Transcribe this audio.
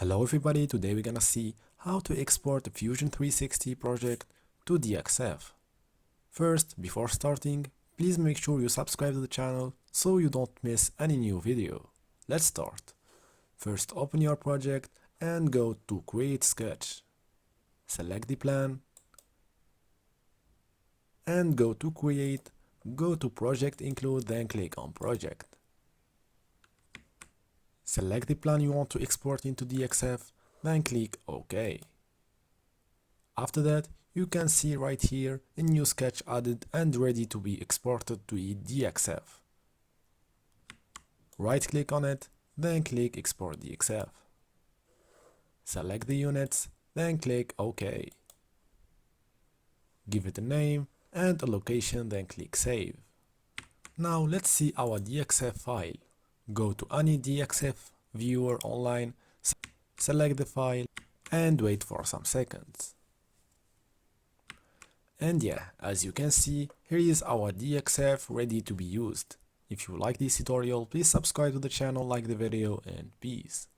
Hello everybody, today we're gonna see how to export the Fusion 360 project to DXF. First, before starting, please make sure you subscribe to the channel so you don't miss any new video. Let's start. First, open your project and go to Create Sketch. Select the plan and go to Create, go to Project Include, then click on Project. Select the plan you want to export into DXF, then click OK. After that, you can see right here a new sketch added and ready to be exported to DXF. Right click on it, then click Export DXF. Select the units, then click OK. Give it a name and a location, then click Save. Now let's see our DXF file. Go to any DXF viewer online, select the file and wait for some seconds. And yeah, as you can see, here is our DXF ready to be used. If you like this tutorial, please subscribe to the channel, like the video, and peace.